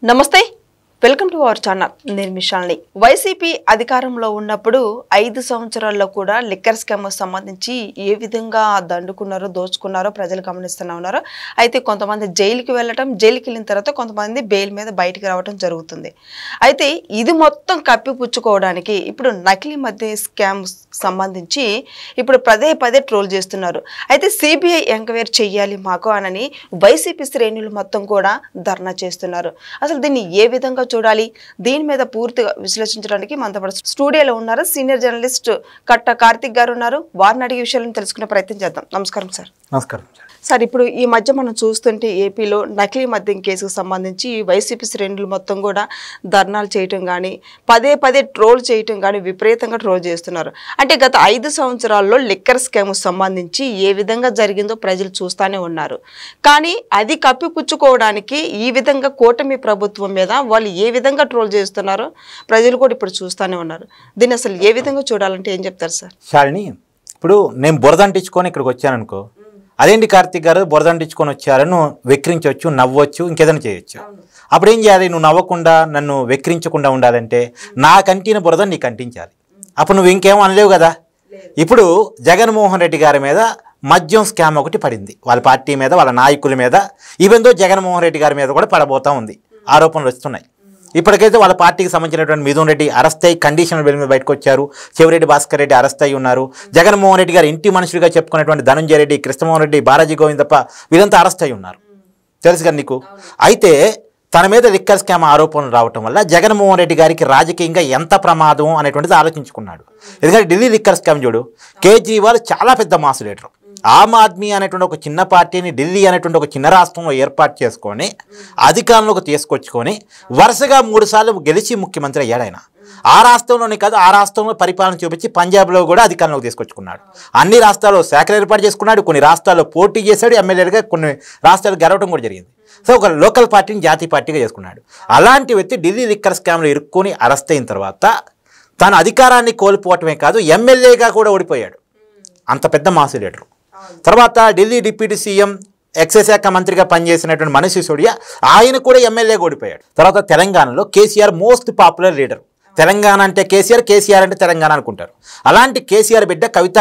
నమస్తే welcome to our channel నేను మిషాల్ని YCP అధికారంలో ఉన్నప్పుడు 5 సంవత్సరాల్లో కూడా లిక్కర్ స్కామ్ సంబంధించి ఏ విధంగా దండుకున్నారో దోచుకున్నారో ప్రజలు గమనిస్తూనే ఉన్నారు. అయితే కొంతమంది జైలుకి వెళ్ళటం, జైలుకి వెళ్ళిన తర్వాత కొంతమంది బెయిల్ మీద బయటికి రావడం జరుగుతుంది. అయితే ఇది మొత్తం కప్పిపుచ్చుకోవడానికి ఇప్పుడు నకిలీ మద్య స్కామ్ సంబంధించి ఇప్పుడు పదే ట్రోల్ చేస్తున్నారు. అయితే సిబిఐ ఎంక్వైరీ చెయ్యాలి మాకు అని వైసీపీ శ్రేణులు మొత్తం కూడా ధర్నా చేస్తున్నారు. అసలు దీన్ని ఏ విధంగా చూడాలి, దీని మీద పూర్తిగా విశ్లేషించడానికి మనతో పాటు స్టూడియోలో ఉన్నారు సీనియర్ జర్నలిస్ట్ కట్ట కార్తిక్ గారు ఉన్నారు. వారిని అడిగే విషయాలను తెలుసుకునే ప్రయత్నం చేద్దాం. నమస్కారం సార్. నమస్కారం సార్. ఇప్పుడు ఈ మధ్య మనం చూస్తుంటే ఏపీలో నకిలీ మద్యం కేసుకు సంబంధించి వైసీపీ శ్రేణులు మొత్తం కూడా ధర్నాలు చేయటం కానీ పదే ట్రోల్ చేయటం కానీ విపరీతంగా ట్రోల్ చేస్తున్నారు. అంటే గత 5 సంవత్సరాల్లో లిక్కర్ స్కామ్కు సంబంధించి ఏ విధంగా జరిగిందో ప్రజలు చూస్తూనే ఉన్నారు. కానీ అది కప్పిపుచ్చుకోవడానికి ఈ విధంగా కూటమి ప్రభుత్వం మీద వాళ్ళు ఏ విధంగా ట్రోల్ చేస్తున్నారో ప్రజలు కూడా ఇప్పుడు చూస్తూనే ఉన్నారు. దీన్ని అసలు ఏ విధంగా చూడాలంటే ఏం చెప్తారు సార్? శాలిని, ఇప్పుడు నేను బురదంటించుకొని ఇక్కడికి వచ్చాను అనుకో, అదేంటి కార్తిక్ గారు బురదంటించుకొని వచ్చారు, నువ్వు వెక్కిరించవచ్చు, నవ్వచ్చు, ఇంకేదైనా చేయొచ్చు. అప్పుడు ఏం చేయాలి? నువ్వు నవ్వకుండా నన్ను వెక్కిరించకుండా ఉండాలంటే నా కంటిన బురద నీకు అంటించాలి. అప్పుడు నువ్వు ఇంకేం అనలేవు కదా. ఇప్పుడు జగన్మోహన్ రెడ్డి గారి మీద మద్యం స్కామ్ ఒకటి పడింది, వాళ్ళ పార్టీ మీద, వాళ్ళ నాయకుల మీద, ఈవెన్ దో జగన్మోహన్ రెడ్డి గారి మీద కూడా పడబోతా ఉంది. ఆరోపణలు వస్తున్నాయి. ఇప్పటికైతే వాళ్ళ పార్టీకి సంబంధించినటువంటి మిథున్ రెడ్డి అరెస్ట్ అయ్యి కండిషనల్ బెయిల్ మీద బయటకు వచ్చారు. చెవిరెడ్డి భాస్కర్ రెడ్డి అరెస్ట్ అయ్యి ఉన్నారు. జగన్మోహన్ రెడ్డి గారు ఇంటి మనుషులుగా చెప్పుకునేటువంటి ధనంజయ రెడ్డి, కృష్ణమోహన్ రెడ్డి, బాలాజీ గోవిందప్ప వీళ్ళంతా అరెస్ట్ అయ్యి ఉన్నారు. తెలుసు కదా నీకు. అయితే తన మీద లిక్కర్ స్కామ్ ఆరోపణలు రావటం వల్ల జగన్మోహన్ రెడ్డి గారికి రాజకీయంగా ఎంత ప్రమాదం అనేటువంటిది ఆలోచించుకున్నాడు. ఎందుకంటే ఢిల్లీ లిక్కర్ స్కామ్ చూడు, కేజ్రీవాల్ చాలా పెద్ద మాస్ లీడర్. ఆమ్ ఆద్మీ అనేటువంటి ఒక చిన్న పార్టీని ఢిల్లీ అనేటువంటి ఒక చిన్న రాష్ట్రంలో ఏర్పాటు చేసుకొని అధికారంలోకి తీసుకొచ్చుకొని వరుసగా 3 సార్లు గెలిచి ముఖ్యమంత్రి అయ్యాడు ఆయన. ఆ రాష్ట్రంలోనే కాదు, ఆ రాష్ట్రంలో పరిపాలన చూపించి పంజాబ్లో కూడా అధికారంలోకి తీసుకొచ్చుకున్నాడు. అన్ని రాష్ట్రాల్లో శాఖలు ఏర్పాటు చేసుకున్నాడు. కొన్ని రాష్ట్రాల్లో పోటీ చేశాడు, ఎమ్మెల్యేలుగా కొన్ని రాష్ట్రాలు గెలవడం కూడా జరిగింది. సో ఒక లోకల్ పార్టీని జాతీయ పార్టీగా చేసుకున్నాడు. అలాంటి వ్యక్తి ఢిల్లీ లిక్కర్ స్కామ్లో ఇరుక్కొని అరెస్ట్ అయిన తర్వాత తన అధికారాన్ని కోల్పోవటమే కాదు, ఎమ్మెల్యేగా కూడా ఓడిపోయాడు. అంత పెద్ద మాస్ లీడరు. తర్వాత ఢిల్లీ డిప్యూటీ సీఎం, ఎక్సైజ్ శాఖ మంత్రిగా పనిచేసినటువంటి మనీష్ సిసోడియా, ఆయన కూడా ఎమ్మెల్యేగా ఓడిపోయాడు. తర్వాత తెలంగాణలో KCR most popular leader. Telangana అంటే కేసీఆర్, కేసీఆర్ అంటే తెలంగాణ అనుకుంటారు. అలాంటి కేసీఆర్ బిడ్డ కవిత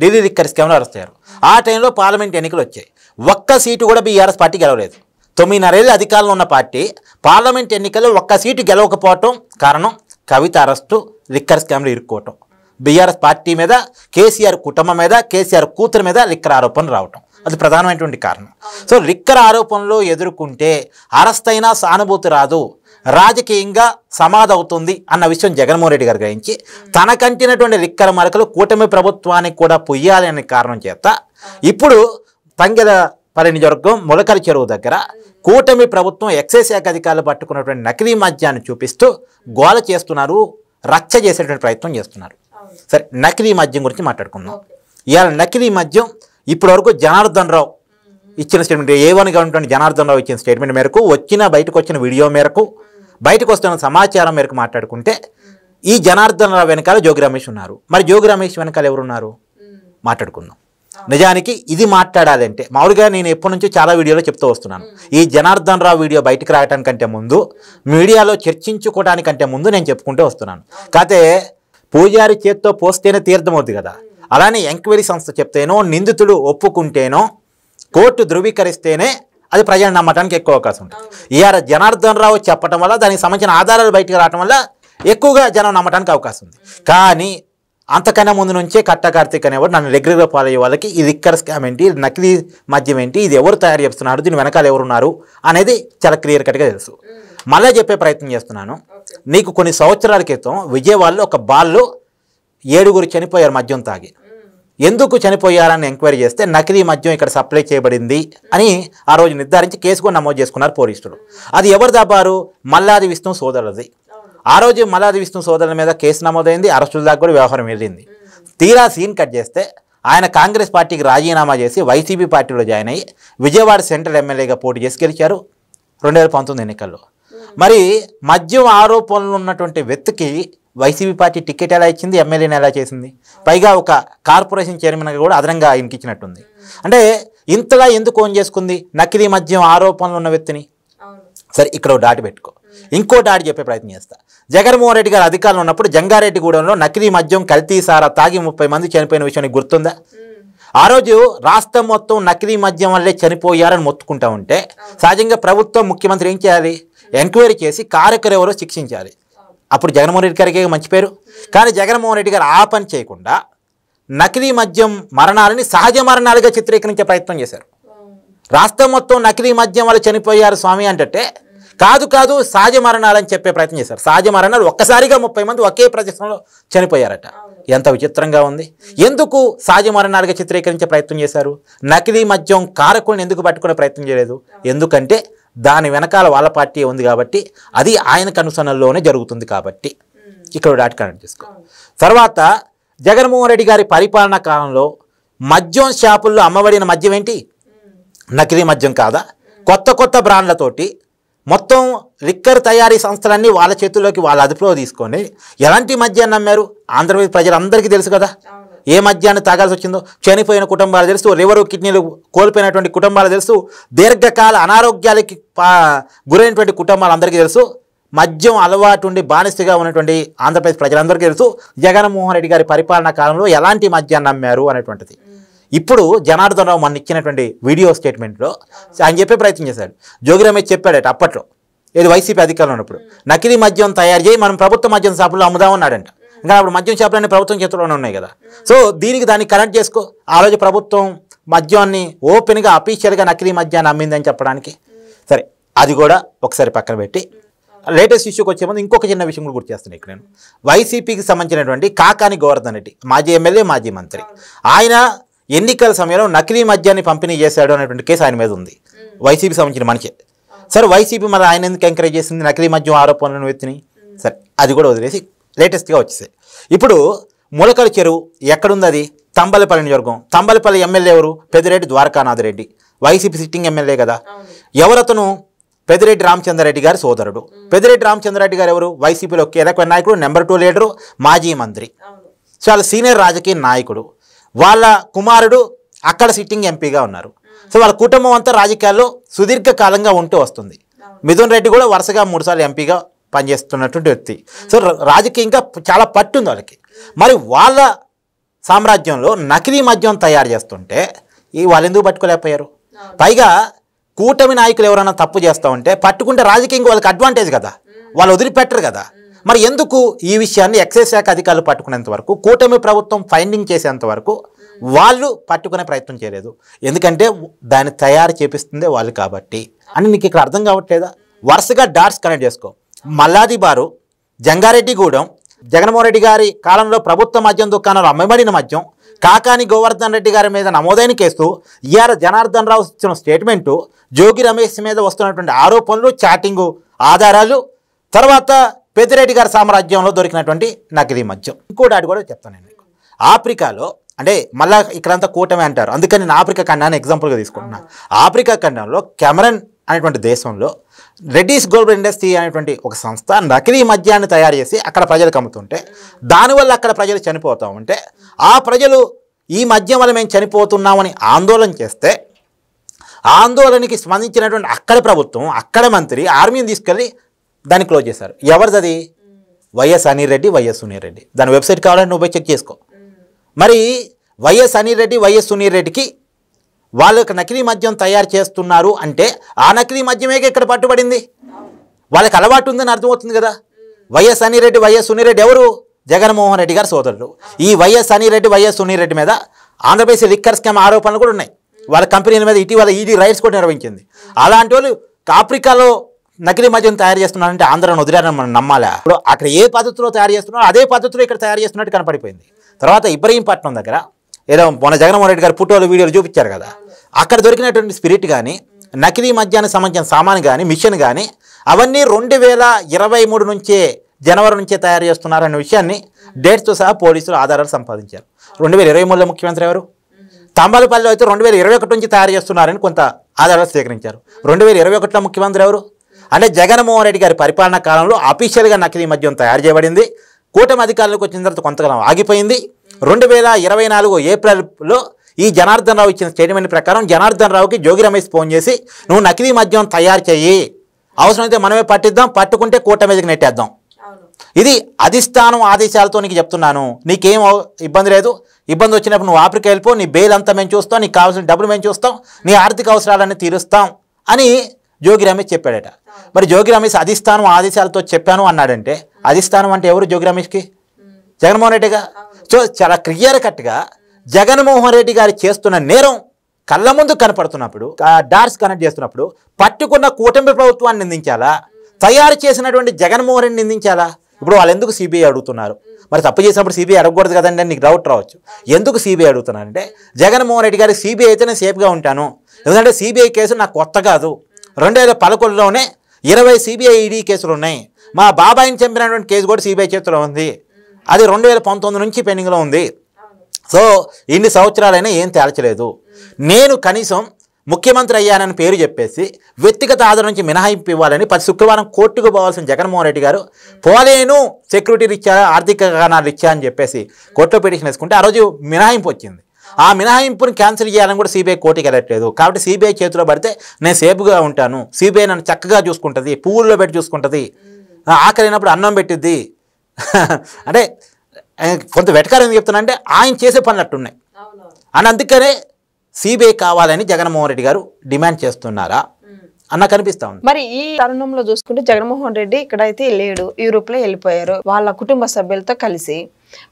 ఢిల్లీ లిక్కర్ స్కామ్లో అరెస్ట్ అయ్యారు. ఆ టైంలో పార్లమెంట్ ఎన్నికలు వచ్చాయి. ఒక్క సీటు కూడా బీఆర్ఎస్ పార్టీ గెలవలేదు. 9.5 ఏళ్ళు అధికారంలో ఉన్న పార్టీ పార్లమెంట్ ఎన్నికల్లో ఒక్క సీటు గెలవకపోవటం కారణం కవిత అరెస్టు, లిక్కర్ స్కామ్లో ఇరుక్కోవటం. బీఆర్ఎస్ పార్టీ మీద, కేసీఆర్ కుటుంబం మీద, కేసీఆర్ కూతురు మీద లిక్కర్ ఆరోపణలు రావటం అది ప్రధానమైనటువంటి కారణం. సో లిక్కర్ ఆరోపణలు ఎదుర్కొంటే అరెస్ట్ అయినా సానుభూతి రాదు, రాజకీయంగా సమాధి అవుతుంది అన్న విషయం జగన్మోహన్ రెడ్డి గారు గ్రహించి తనకంటినటువంటి లిక్కర్ మరకలు కూటమి ప్రభుత్వానికి కూడా పొయ్యాలి అనే కారణం చేత ఇప్పుడు తంగెలపల్లి నియోజకవర్గం మొలకల చెరువు దగ్గర కూటమి ప్రభుత్వం ఎక్సైజ్ శాఖ అధికారులు పట్టుకున్నటువంటి నకిలీ మద్యాన్ని చూపిస్తూ గోల చేస్తున్నారు, రచ్చ చేసేటువంటి ప్రయత్నం చేస్తున్నారు. సరే, నకిలీ మద్యం గురించి మాట్లాడుకుందాం. ఇవాళ నకిలీ మద్యం ఇప్పటివరకు జనార్దన్ రావు ఇచ్చిన స్టేట్మెంట్, ఏవన్గా ఉన్నటువంటి జనార్దన్ రావు ఇచ్చిన స్టేట్మెంట్ మేరకు, బయటకు వచ్చిన వీడియో మేరకు, బయటకు వస్తున్న సమాచారం మేరకు మాట్లాడుకుంటే ఈ జనార్దన్ రావు వెనకాల జోగి రమేష్ ఉన్నారు. మరి జోగి రమేష్ వెనకాల ఎవరున్నారు మాట్లాడుకుందాం. నిజానికి ఇది మాట్లాడాలంటే మామూలుగా నేను ఎప్పటి నుంచో చాలా వీడియోలో చెప్తూ వస్తున్నాను. ఈ జనార్దన్ రావు వీడియో బయటకు రావడానికంటే ముందు, మీడియాలో చర్చించుకోవడానికంటే ముందు నేను చెప్పుకుంటూ వస్తున్నాను. కాకపోతే పూజారి చేత్తో పోస్తేనే తీర్థమవుతుంది కదా. అలానే ఎంక్వైరీ సంస్థ చెప్తేనో, నిందితుడు ఒప్పుకుంటేనో, కోర్టు ధృవీకరిస్తేనే అది ప్రజలు నమ్మటానికి ఎక్కువ అవకాశం ఉంటుంది. ఇవాళ జనార్దన్ రావు చెప్పడం వల్ల, దానికి సంబంధించిన ఆధారాలు బయటకు రావడం వల్ల ఎక్కువగా జనం నమ్మటానికి అవకాశం ఉంది. కానీ అంతకన్నా ముందు నుంచే కట్ట కార్తిక్ అనేవాడు నన్ను రెగ్యులర్గా ఫాలో అయ్యే వాళ్ళకి ఈ లిక్కర్ స్కామ్ ఏంటి, నకిలీ మద్యం ఏంటి, ఇది ఎవరు తయారు చేస్తున్నారు, దీని వెనకాల ఎవరున్నారు అనేది చాలా క్లియర్ కట్గా తెలుసు. మళ్ళీ చెప్పే ప్రయత్నం చేస్తున్నాను. నీకు కొన్ని సంవత్సరాల క్రితం విజయవాడలో ఒక బాల్లో 7 చనిపోయారు మద్యం తాగి. ఎందుకు చనిపోయారని ఎంక్వైరీ చేస్తే నకిలీ మద్యం ఇక్కడ సప్లై చేయబడింది అని ఆ రోజు నిర్ధారించి కేసు కూడా నమోదు చేసుకున్నారు పోలీసులు. అది ఎవరు దాపారు? మల్లాది విష్ణు సోదరులది. ఆ రోజు మల్లాది విష్ణు సోదరుల మీద కేసు నమోదైంది, అరెస్టుల దాకా కూడా వ్యవహారం వెళ్ళింది. తీరా సీన్ కట్ చేస్తే ఆయన కాంగ్రెస్ పార్టీకి రాజీనామా చేసి వైసీపీ పార్టీలో జాయిన్ అయ్యి విజయవాడ సెంట్రల్ ఎమ్మెల్యేగా పోటీ చేసి గెలిచారు 2019 ఎన్నికల్లో. మరి మద్యం ఆరోపణలు ఉన్నటువంటి వ్యక్తికి వైసీపీ పార్టీ టికెట్ ఎలా ఇచ్చింది, ఎమ్మెల్యేని ఎలా చేసింది, పైగా ఒక కార్పొరేషన్ చైర్మన్గా కూడా అదనంగా ఆయనకి ఇచ్చినట్టుంది. అంటే ఇంతలా ఎందుకు ఓన్ చేసుకుంది నకిలీ మద్యం ఆరోపణలు ఉన్న వ్యక్తిని? సరే, ఇక్కడ డాట్ పెట్టుకో. ఇంకో దాడి చెప్పే ప్రయత్నం చేస్తా. జగన్మోహన్ రెడ్డి గారు అధికారంలో ఉన్నప్పుడు జంగారెడ్డిగూడెంలో నకిలీ మద్యం కల్తీ సారా తాగి 30 మంది చనిపోయిన విషయం నీకు గుర్తుందా? ఆ రోజు రాష్ట్రం మొత్తం నకిలీ మద్యం వల్లే చనిపోయారని మొత్తుకుంటా ఉంటే సహజంగా ప్రభుత్వం ముఖ్యమంత్రి ఏం చేయాలి? ఎంక్వైరీ చేసి కారకులు ఎవరో శిక్షించాలి. అప్పుడు జగన్మోహన్ రెడ్డి గారికి మంచి పేరు. కానీ జగన్మోహన్ రెడ్డి గారు ఆ పని చేయకుండా నకిలీ మద్యం మరణాలని సహజ మరణాలుగా చిత్రీకరించే ప్రయత్నం చేశారు. రాష్ట్రం మొత్తం నకిలీ మద్యం వల్ల చనిపోయారు స్వామి అంటే కాదు సహజ మరణాలని చెప్పే ప్రయత్నం చేశారు. సహజ మరణాలు ఒక్కసారిగా 30 మంది ఒకే ప్రదేశంలో చనిపోయారట. ఎంత విచిత్రంగా ఉంది. ఎందుకు సహజ మరణాలుగా చిత్రీకరించే ప్రయత్నం చేశారు? నకిలీ మద్యం కారకులను ఎందుకు పట్టుకునే ప్రయత్నం చేయలేదు? ఎందుకంటే దాని వెనకాల వాళ్ళ పార్టీ ఉంది కాబట్టి, అది ఆయన కనుసనల్లోనే జరుగుతుంది కాబట్టి. ఇక్కడ డాట్ కనెక్ట్ చేసుకో. తర్వాత జగన్మోహన్ రెడ్డి గారి పరిపాలనా కాలంలో మద్యం షాపుల్లో అమ్మబడిన మద్యం ఏంటి? నకిలీ మద్యం కాదా? కొత్త బ్రాండ్లతోటి మొత్తం లిక్కర్ తయారీ సంస్థలన్నీ వాళ్ళ చేతుల్లోకి వాళ్ళ అదుపులో తీసుకొని ఎలాంటి మద్యాన్ని నమ్మారు? ఆంధ్రప్రదేశ్ ప్రజలందరికీ తెలుసు కదా ఏ మద్యాన్ని తాగాల్సి వచ్చిందో. చనిపోయిన కుటుంబాలు తెలుసు, లివరు కిడ్నీలు కోల్పోయినటువంటి కుటుంబాలు తెలుసు, దీర్ఘకాల అనారోగ్యాలకి గురైనటువంటి కుటుంబాలు అందరికీ తెలుసు. మద్యం అలవాటు ఉండి బానిసగా ఉన్నటువంటి ఆంధ్రప్రదేశ్ ప్రజలందరికీ తెలుసు జగన్మోహన్ రెడ్డి గారి పరిపాలనా కాలంలో ఎలాంటి మద్యాన్ని నమ్మారు అనేటువంటిది. ఇప్పుడు జనార్దన్ రావు మన ఇచ్చినటువంటి వీడియో స్టేట్మెంట్లో ఆయన చెప్పే ప్రయత్నం చేశాడు. జోగి రమేష్ చెప్పాడట అప్పట్లో, ఏది వైసీపీ అధికారంలో ఉన్నప్పుడు, నకిలీ మద్యం తయారు చేయి మనం ప్రభుత్వ మద్యం షాపుల్లో అమ్ముదామన్నాడంట. ఇంకా అప్పుడు మద్యం షాపులన్నీ ప్రభుత్వం చేతుల్లోనే ఉన్నాయి కదా. సో దాన్ని కనెక్ట్ చేసుకో. ఆ రోజు ప్రభుత్వం మద్యాన్ని ఓపెన్గా అఫీషియల్గా నకిలీ మద్యాన్ని అమ్మిందని చెప్పడానికి. సరే, అది కూడా ఒకసారి పక్కన పెట్టి లేటెస్ట్ ఇష్యూకి వచ్చే ముందు ఇంకొక చిన్న విషయం కూడా గుర్తు చేస్తున్నాను. ఇక్కడ నేను వైసీపీకి సంబంధించినటువంటి కాకాని గోవర్ధన్ రెడ్డి, మాజీ ఎమ్మెల్యే, మాజీ మంత్రి, ఆయన ఎన్నికల సమయంలో నకిలీ మద్యాన్ని పంపిణీ చేశాడు అనేటువంటి కేసు ఆయన మీద ఉంది. వైసీపీకి సంబంధించిన మనిషి. సరే, వైసీపీ మరి ఆయన ఎందుకు ఎంకరేజ్ చేసింది నకిలీ మద్యం ఆరోపణలను ఎత్తిని? సరే, అది కూడా వదిలేసి లేటెస్ట్గా వచ్చేసాయి. ఇప్పుడు ములకల చెరువు ఎక్కడుంది? అది తంబలపల్లి నియోజకవర్గం. తంబలపల్లి ఎమ్మెల్యే ఎవరు? Peddireddy Dwarakanath Reddy, YCP sitting MLA కదా. ఎవరతను? పెద్దిరెడ్డి రామచంద్రారెడ్డి గారి సోదరుడు. పెద్దిరెడ్డి రామచంద్రారెడ్డి గారు ఎవరు? వైసీపీలో కీలక నాయకుడు, నెంబర్ 2 లీడరు, మాజీ మంత్రి, చాలా సీనియర్ రాజకీయ నాయకుడు. వాళ్ళ కుమారుడు అక్కడ సిట్టింగ్ ఎంపీగా ఉన్నారు. సో వాళ్ళ కుటుంబం అంతా రాజకీయాల్లో సుదీర్ఘకాలంగా ఉంటూ వస్తుంది. మిథున్ రెడ్డి కూడా వరుసగా 3 సార్లు ఎంపీగా పనిచేస్తున్నటువంటి వ్యక్తి. సో రాజకీయంగా చాలా పట్టుంది వాళ్ళకి. మరి వాళ్ళ సామ్రాజ్యంలో నకిలీ మద్యం తయారు చేస్తుంటే వాళ్ళు ఎందుకు పట్టుకోలేకపోయారు? పైగా కూటమి నాయకులు ఎవరైనా తప్పు చేస్తూ ఉంటే పట్టుకుంటే రాజకీయంగా వాళ్ళకి అడ్వాంటేజ్ కదా, వాళ్ళు వదిలిపెట్టరు కదా. మరి ఎందుకు ఈ విషయాన్ని ఎక్సైజ్ శాఖ అధికారులు పట్టుకునేంత వరకు, కూటమి ప్రభుత్వం ఫైండింగ్ చేసేంత వరకు వాళ్ళు పట్టుకునే ప్రయత్నం చేయలేదు? ఎందుకంటే దాన్ని తయారు చేపిస్తుందే వాళ్ళు కాబట్టి అని నీకు ఇక్కడ అర్థం కావట్లేదా? వరుసగా డాట్స్ కనెక్ట్ చేసుకో. మల్లాది బారు, జంగారెడ్డిగూడెం, జగన్మోహన్ రెడ్డి గారి కాలంలో ప్రభుత్వ మద్యం దుకాణాలు అమ్మబడిన మద్యం, కాకాని గోవర్ధన్ రెడ్డి గారి మీద నమోదైన కేసు, ఇయాల జనార్దన్ రావు ఇచ్చిన స్టేట్మెంటు, జోగి రమేష్ మీద వస్తున్నటువంటి ఆరోపణలు, చాటింగు ఆధారాలు, తర్వాత పెద్దిరెడ్డి గారి సామ్రాజ్యంలో దొరికినటువంటి నకిలీ మద్యం. ఇంకోటి అది కూడా చెప్తాను నేను మీకు. ఆఫ్రికాలో అంటే మళ్ళీ ఇక్కడంతా కూటమి అంటారు, అందుకని నేను ఆఫ్రికా ఖండాన్ని ఎగ్జాంపుల్గా తీసుకుంటున్నాను. ఆఫ్రికా ఖండంలో కెమెరన్ అనేటువంటి దేశంలో రెడ్డీస్ గ్లోబల్ ఇండస్ట్రీ అనేటువంటి ఒక సంస్థ నకిలీ మద్యాన్ని తయారు చేసి అక్కడ ప్రజలకు అమ్ముతుంటే, దానివల్ల అక్కడ ప్రజలు చనిపోతూ ఉంటే, ఆ ప్రజలు ఈ మద్యం వల్ల మేము చనిపోతున్నామని ఆందోళన చేస్తే, ఆందోళనకి స్పందించినటువంటి అక్కడ ప్రభుత్వం, అక్కడ మంత్రి ఆర్మీని తీసుకెళ్ళి దాన్ని క్లోజ్ చేశారు. ఎవరిది? YS Anil Reddy, YS Sunil Reddy. దాని వెబ్సైట్ కావాలని నువ్వు పోయి చెక్ చేసుకో. మరి వైఎస్ అనిల్ రెడ్డి, వైఎస్ సునీల్ రెడ్డికి వాళ్ళకి నకిలీ మద్యం తయారు చేస్తున్నారు అంటే ఆ నకిలీ మద్యమే ఇక్కడ పట్టుబడింది. వాళ్ళకి అలవాటు ఉందని అర్థమవుతుంది కదా. వైఎస్ అనిల్ రెడ్డి, వైఎస్ సునీల్ రెడ్డి ఎవరు? జగన్మోహన్ రెడ్డి గారి సోదరుడు. ఈ వైఎస్ అనిల్ రెడ్డి, వైఎస్ సునీల్ రెడ్డి మీద ఆంధ్రప్రదేశ్ లిక్కర్ స్కామ్ ఆరోపణలు కూడా ఉన్నాయి. వాళ్ళ కంపెనీల మీద ఇటీవల ఈడీ రైడ్స్ కూడా నిర్వహించింది. అలాంటి వాళ్ళు ఆఫ్రికాలో నకిలీ మద్యం తయారు చేస్తున్నారంటే ఆంధ్రాను వదిలేరని మనం నమ్మాలా? ఇప్పుడు అక్కడ ఏ పద్ధతిలో తయారు చేస్తున్నారో అదే పద్ధతిలో ఇక్కడ తయారు చేస్తున్నట్టు కనపడిపోయింది. తర్వాత ఇబ్రహీంపట్నం దగ్గర ఏదో మన జగన్మోహన్ రెడ్డి గారు ఫోటోలు వీడియోలు చూపించారు కదా, అక్కడ దొరికినటువంటి స్పిరిట్ కానీ, నకిలీ మద్యానికి సంబంధించిన సామాన్ కానీ, మిషన్ కానీ, అవన్నీ 2023 నుంచే, జనవరి నుంచే తయారు చేస్తున్నారనే విషయాన్ని డేట్స్తో సహా పోలీసులు ఆధారాలు సంపాదించారు. 2023లో ముఖ్యమంత్రి ఎవరు? తంబలపల్లిలో అయితే 2021 నుంచి తయారు చేస్తున్నారని కొంత ఆధారాలు సేకరించారు. 2021లో ముఖ్యమంత్రి ఎవరు? అంటే జగన్మోహన్ రెడ్డి గారి పరిపాలనా కాలంలో అఫీషియల్గా నకిలీ మద్యం తయారు చేయబడింది. కూటమి అధికారులకు వచ్చిన తర్వాత కొంతకాలం ఆగిపోయింది. 2024 ఏప్రిల్లో ఈ జనార్దన్ రావు ఇచ్చిన స్టేట్మెంట్ ప్రకారం జనార్దన్ రావుకి జోగి రమేష్ ఫోన్ చేసి నువ్వు నకిలీ మద్యం తయారు చెయ్యి అవసరమైతే మనమే పట్టిద్దాం, పట్టుకుంటే కూట మీదకి నెట్టేద్దాం. ఇది అధిష్టానం ఆదేశాలతో నీకు చెప్తున్నాను. నీకేం ఇబ్బంది లేదు. ఇబ్బంది వచ్చినప్పుడు నువ్వు ఆఫ్రికా వెళ్ళిపో, నీ బెయిల్ అంతా మేము చూస్తాం, నీకు కావాల్సిన డబ్బులు మేము చూస్తాం, నీ ఆర్థిక అవసరాలన్నీ తీరుస్తాం అని జోగి రమేష్ చెప్పాడట. మరి జోగి రమేష్ అధిష్టానం ఆదేశాలతో చెప్పాను అన్నాడంటే అధిష్టానం అంటే ఎవరు? జోగి రమేష్కి జగన్మోహన్ రెడ్డిగా. సో చాలా క్లియర్ కట్గా జగన్మోహన్ రెడ్డి గారు చేస్తున్న నేరం కళ్ళ ముందు కనపడుతున్నప్పుడు, డాట్స్ కనెక్ట్ చేస్తున్నప్పుడు పట్టుకున్న కూటమి ప్రభుత్వాన్ని నిందించాలా, తయారు చేసినటువంటి జగన్మోహన్ రెడ్డి నిందించాలా? ఇప్పుడు వాళ్ళు ఎందుకు సిబిఐ అడుగుతున్నారు? మరి తప్పు చేసినప్పుడు సిబిఐ అడగకూడదు కదండి అని నీకు డౌట్ రావచ్చు. ఎందుకు సిబిఐ అడుగుతున్నారంటే జగన్మోహన్ రెడ్డి గారికి సిబిఐ అయితేనే సేఫ్గా ఉంటాను. ఎందుకంటే సిబిఐ కేసు నాకు కొత్త కాదు. 2011లోనే 20 సిబిఐ ఈడీ కేసులు ఉన్నాయి. మా బాబాయిని చంపినటువంటి కేసు కూడా సిబిఐ చేతిలో ఉంది. అది 2019 నుంచి పెండింగ్లో ఉంది. సో ఇన్ని సంవత్సరాలైనా ఏం తేల్చలేదు. నేను కనీసం ముఖ్యమంత్రి అయ్యానని పేరు చెప్పేసి వ్యక్తిగత ఆధారం నుంచి మినహాయింపు ఇవ్వాలని ప్రతి శుక్రవారం కోర్టుకు పోవాల్సిన జగన్మోహన్ రెడ్డి గారు పోలేను, సెక్యూరిటీలు ఇచ్చా, ఆర్థిక కారణాలు ఇచ్చా అని చెప్పేసి కోర్టులో పిటిషన్ వేసుకుంటే ఆ రోజు మినహాయింపు వచ్చింది. ఆ మినహాయింపుని క్యాన్సిల్ చేయాలని కూడా సిబిఐ కోర్టుకి వెళ్ళట్లేదు. కాబట్టి సిబిఐ చేతిలో పడితే నేను సేఫ్గా ఉంటాను, సిబిఐ నన్ను చక్కగా చూసుకుంటుంది, పువ్వుల్లో పెట్టి చూసుకుంటుంది, ఆకలినప్పుడు అన్నం పెట్టిద్ది అంటే కొంత వెటకారం ఎందుకు చెప్తున్నా అంటే ఆయన చేసే పనులు అట్టున్నాయి అని. అందుకనే సిబిఐ కావాలని జగన్మోహన్ రెడ్డి గారు డిమాండ్ చేస్తున్నారా అన్న కనిపిస్తా ఉంది. మరి ఈ తరుణంలో చూసుకుంటే జగన్మోహన్ రెడ్డి ఇక్కడైతే లేడు, యూరోప్ లో వెళ్ళిపోయారు వాళ్ళ కుటుంబ సభ్యులతో కలిసి.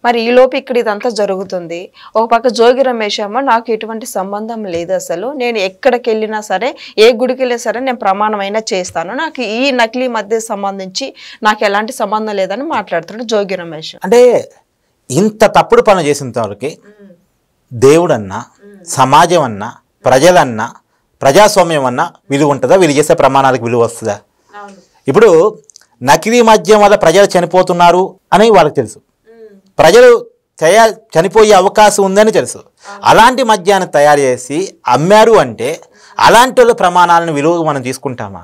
మరి ఈ లోపు ఇక్కడ ఇదంతా జరుగుతుంది. ఒక పక్క జోగి రమేష్ ఏమో నాకు ఎటువంటి సంబంధం లేదు, అసలు నేను ఎక్కడికి వెళ్ళినా సరే, ఏ గుడికి వెళ్ళినా సరే నేను ప్రమాణమైనా చేస్తాను, నాకు ఈ నకిలీ మధ్య సంబంధించి నాకు ఎలాంటి సంబంధం లేదని మాట్లాడుతున్నాడు జోగి రమేష్. అంటే ఇంత తప్పుడు పనులు చేసిన వాళ్ళకి దేవుడన్నా, సమాజం అన్నా, ప్రజలన్నా, ప్రజాస్వామ్యం అన్నా విలువ ఉంటుందా? వీళ్ళు చేసే ప్రమాణాలకు విలువ వస్తుందా? ఇప్పుడు నకిలీ మద్యం వల్ల ప్రజలు చనిపోతున్నారు అని వాళ్ళకి తెలుసు, ప్రజలు చనిపోయే అవకాశం ఉందని తెలుసు. అలాంటి మద్యాన్ని తయారు చేసి అమ్మారు అంటే అలాంటి వాళ్ళ ప్రమాణాలను విలువగా మనం తీసుకుంటామా?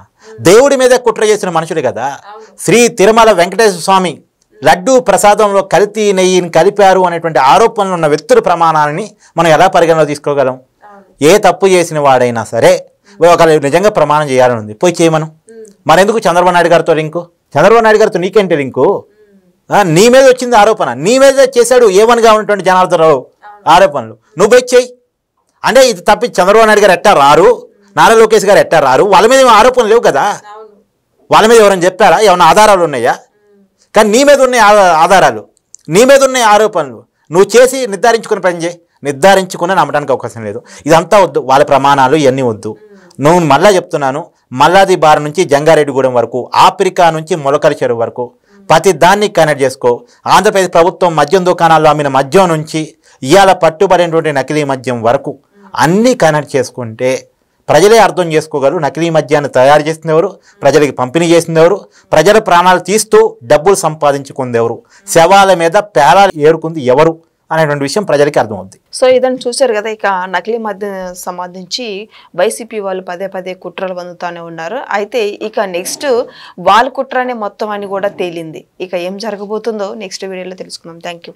దేవుడి మీద కుట్ర చేసిన మనుషులు కదా. శ్రీ తిరుమల వెంకటేశ్వర స్వామి లడ్డూ ప్రసాదంలో కల్తీ నెయ్యిని కలిపారు అనేటువంటి ఆరోపణలు ఉన్న వ్యక్తుల ప్రమాణాలని మనం ఎలా పరిగణలో తీసుకోగలం? ఏ తప్పు చేసిన వాడైనా సరే ఒకరు నిజంగా ప్రమాణం చేయాలని ఉంది, పోయి చేయమను. మరెందుకు చంద్రబాబు నాయుడు గారితో లింకు? చంద్రబాబు నాయుడు గారితో నీకేంటి లింకు? నీ మీద వచ్చింది ఆరోపణ, నీ మీద చేశాడు ఏమనిగా ఉన్నటువంటి జనార్దన్ రావు ఆరోపణలు, నువ్వు పోయి చెయ్యి అంటే ఇది తప్పి చంద్రబాబు నాయుడు గారు ఎట్టా రారు, నారా లోకేష్ గారు ఎట్టా రారు? వాళ్ళ మీద ఆరోపణలు లేవు కదా. వాళ్ళ మీద ఎవరైనా చెప్పారా? ఏమైనా ఆధారాలు ఉన్నాయా? కానీ నీ మీద ఉన్నాయి ఆధారాలు, నీ మీద ఉన్నాయి ఆరోపణలు, నువ్వు చేసి నిర్ధారించుకుని పని చేయి. నిర్ధారించుకుని నమ్మడానికి అవకాశం లేదు. ఇదంతా వద్దు, వాళ్ళ ప్రమాణాలు ఇవన్నీ వద్దు. నువ్వు మళ్ళా చెప్తున్నాను, మల్లాది బార్ నుంచి జంగారెడ్డిగూడెం వరకు, ఆఫ్రికా నుంచి మొలకల చెరువు వరకు ప్రతి దాన్ని కనెక్ట్ చేసుకో. ఆంధ్రప్రదేశ్ ప్రభుత్వం మద్యం దుకాణాల్లో అమ్మిన మద్యం నుంచి ఇవాళ పట్టుబడినటువంటి నకిలీ మద్యం వరకు అన్నీ కనెక్ట్ చేసుకుంటే ప్రజలే అర్థం చేసుకోగలరు నకిలీ మద్యాన్ని తయారు చేసింది ఎవరు, ప్రజలకి పంపిణీ చేసింది ఎవరు, ప్రజల ప్రాణాలు తీస్తూ డబ్బులు సంపాదించుకుంది ఎవరు, శవాల మీద పేలాలు ఏరుకుంది ఎవరు అనేటువంటి విషయం ప్రజలకి అర్థమవుతుంది. సో ఇదని చూశారు కదా. ఇక నకిలీ మద్యం సంబంధించి వైసీపీ వాళ్ళు పదే పదే కుట్రలు పొందుతూనే ఉన్నారు. అయితే ఇక నెక్స్ట్ వాళ్ళ కుట్రనే మొత్తం అని కూడా తేలింది. ఇక ఏం జరగబోతుందో నెక్స్ట్ వీడియోలో తెలుసుకుందాం. Thank you.